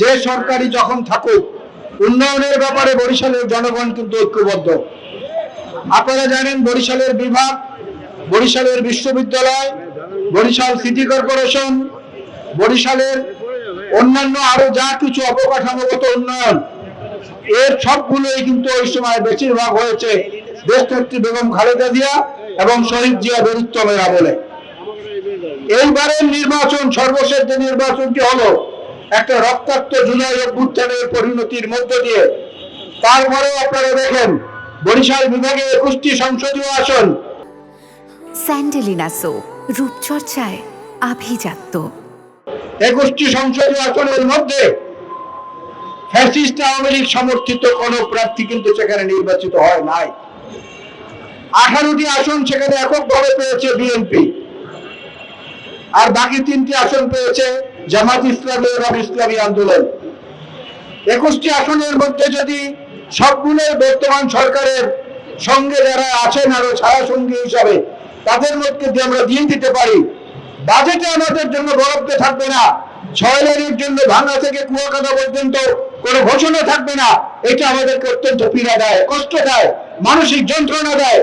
যে সরকারি যখন থাকুক, উন্নয়নের ব্যাপারে বরিশালের জনগণ কিন্তু ঐক্যবদ্ধ। আপনারা জানেন বরিশালের বিভাগ, বরিশালের বিশ্ববিদ্যালয়, বরিশাল সিটি কর্পোরেশন, বরিশালের অন্যান্য আরো যা কিছু অবকাঠামোগত উন্নয়ন, এর সবগুলোই কিন্তু ওই সময় বেশিরভাগ হয়েছে দেশনেত্রী বেগম খালেদা জিয়া এবং শহীদ জিয়া বীরুত্তমের আমলে। এইবারের নির্বাচন, সর্বশেষ যে নির্বাচনটি হলো, একটা রক্তাক্ত জুলাই অভ্যুত্থানের পরিণতির মধ্য দিয়ে। তারপরেও আপনারা দেখেন বরিশাল বিভাগে 21টি সংসদীয় আসন। স্যান্ডেলিনা সো, রূপচর্চায় আভিজাত্য। 21টি সংসদীয় আসনের মধ্যে ফ্যাসিস্ট আওয়ামী লীগ সমর্থিত কোন প্রার্থী কিন্তু সেখানে নির্বাচিত হয় নাই। 18টি আসন সেখানে এককভাবে পেয়েছে বিএনপি, আর বাকি 3টি আসন পেয়েছে জামাত ইসলামী এবং ইসলামী আন্দোলন। 21টি আসনের মধ্যে যদি সবগুলো বর্তমান সরকারের সঙ্গে যারা আছেন আরো ছায়া সঙ্গী হিসাবে, তাদের মধ্যে আমরা দিয়ে দিতে পারি, বাজেটে আমাদের জন্য বরাদ্দ থাকবে না, 6 লেনের জন্য ভাঙা থেকে কুয়াকাটা পর্যন্ত কোনো ঘোষণা থাকবে না। এটা আমাদেরকে অত্যন্ত পীড়া দেয়, কষ্ট দেয়, মানসিক যন্ত্রণা দেয়।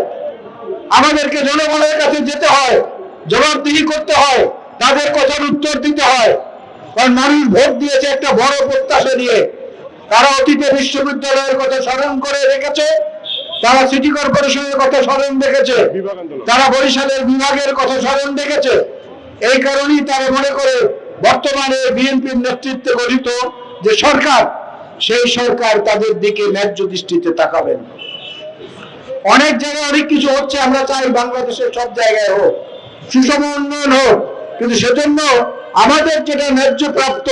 আমাদেরকে জনগণের কাছে যেতে হয়, জবাবদিহি করতে হয়, তাদের কথার উত্তর দিতে হয়। কারণ মানুষ ভোট দিয়েছে একটা বড় প্রত্যাশা দিয়ে। তারা অতীতে বিশ্ববিদ্যালয়ের কথা স্মরণ করে রেখেছে, তারা সিটি কর্পোরেশনের কথা স্মরণ রেখেছে, তারা বরিশালের বিভাগের কথা স্মরণ রেখেছে। এই কারণেই তারা মনে করে বর্তমানে বিএনপির নেতৃত্বে গঠিত যে সরকার, সেই সরকার তাদের দিকে ন্যায্য দৃষ্টিতে তাকাবেন। অনেক জায়গায় অনেক কিছু হচ্ছে, আমরা চাই বাংলাদেশের সব জায়গায় হোক, সুষম উন্নয়ন হোক, কিন্তু সেজন্য আমাদের যেটা ন্যায্য প্রাপ্ত,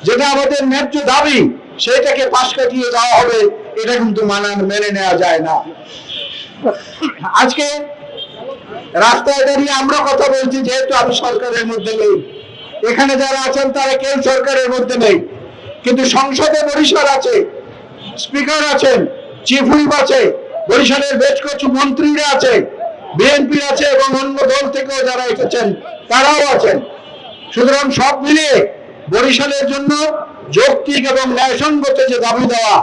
যেটা আমাদের ন্যায্য দাবি, সেটাকে পাশ কাটিয়ে দেওয়া হবে, এটা কিন্তু মেনে নেওয়া যায় না। আজকে রাস্তায় দাঁড়িয়ে আমরা কথা বলছি, যেহেতু আমি সরকারের মধ্যে নেই, এখানে যারা আছেন তারা কেউ সরকারের মধ্যে নেই, কিন্তু সংসদে বরিশাল আছে, স্পিকার আছেন, চিফ হুইপ আছে, বরিশালের বেশ কিছু মন্ত্রীরা আছে, বিএনপি আছে এবং অন্য দল থেকেও যারা এসেছেন তারাও আছেন। সুতরাং সব মিলিয়ে বরিশালের জন্য যৌক্তিক এবং ন্যায়সঙ্গত যে দাবি দেওয়া,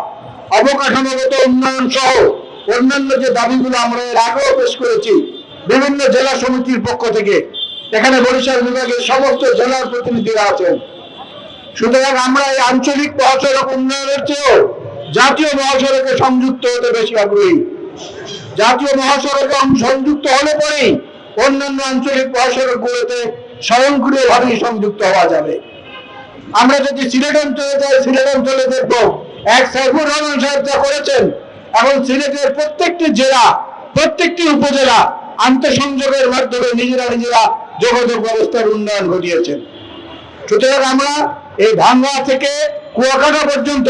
অবকাঠামোগত উন্নয়ন সহ অন্যান্য যে দাবিগুলো আমরা এর আগেও পেশ করেছি বিভিন্ন জেলা সমিতির পক্ষ থেকে, এখানে বরিশাল বিভাগের সমস্ত জেলার প্রতিনিধিরা আছেন। সুতরাং আমরা এই আঞ্চলিক মহাসড়ক উন্নয়নের চেয়েও জাতীয় মহাসড়কে সংযুক্ত হতে বেশি আগ্রহী। জাতীয় মহাসড়কে সংযুক্ত হলে পরেই অন্যান্য আঞ্চলিক মহাসড়কগুলোতে স্বয়ংক্রিয়ভাবেই সংযুক্ত হওয়া যাবে। আমরা যদি সিলেট অঞ্চলে যাই, সিলেট অঞ্চলে দেখবো এক সাইফুর রহমান সাহেব যা করেছেন, এখন সিলেটের প্রত্যেকটি জেলা, প্রত্যেকটি উপজেলা আন্তঃসংযোগের মাধ্যমে নিজেরা যোগাযোগ ব্যবস্থার উন্নয়ন ঘটিয়েছেন। সুতরাং আমরা এই ভাঙ্গা থেকে কুয়াকাটা পর্যন্ত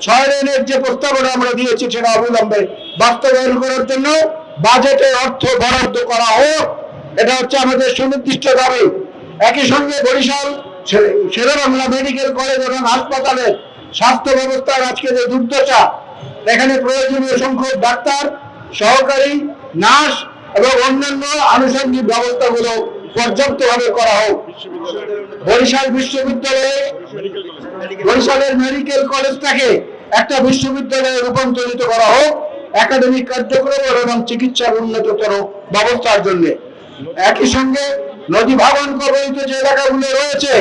6 লেনের যে প্রস্তাবনা আমরা দিয়েছি, সেটা অবিলম্বে বাস্তবায়ন করার জন্য বাজেটে অর্থ বরাদ্দ করা হোক, এটা হচ্ছে আমাদের সুনির্দিষ্ট দাবি। একই সঙ্গে বরিশাল শেরেবাংলা মেডিকেল কলেজ এবং হাসপাতালের স্বাস্থ্য ব্যবস্থার আজকে যে দুর্দশা, এখানে প্রয়োজনীয় সংখ্যক ডাক্তার, সহকারী নার্স এবং অন্যান্য আনুষঙ্গিক ব্যবস্থাগুলো পর্যাপ্তভাবে করা হোক। বরিশাল বিশ্ববিদ্যালয়ে, বরিশালের মেডিকেল কলেজটাকে একটা বিশ্ববিদ্যালয়ে রূপান্তরিত করা হোক, একাডেমিক কার্যক্রম এবং চিকিৎসার উন্নততর ব্যবস্থার জন্য। একই সঙ্গে নদী ভাঙন কবলিত যে এলাকাগুলো রয়েছে,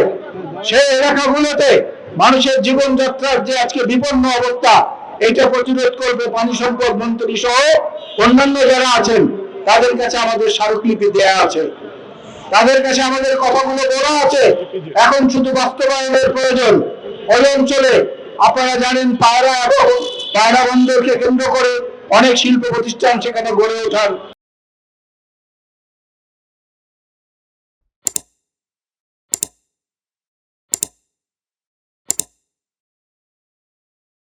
সেই এলাকাগুলোতে মানুষের জীবনযাত্রার যে আজকে বিপন্ন অবস্থা, এটা প্রতিরোধ করবে পানি সম্পদ মন্ত্রী সহ অন্যান্য যারা আছেন, তাদের কাছে আমাদের স্মারকলিপি দেয়া আছে, তাদের কাছে আমাদের কথাগুলো বলা আছে। এখন শুধু বাস্তবায়নের প্রয়োজন। ওই অঞ্চলে আপনারা জানেন পায়রা এবং পায়রা বন্দরকে কেন্দ্র করে অনেক শিল্প প্রতিষ্ঠান সেখানে গড়ে ওঠার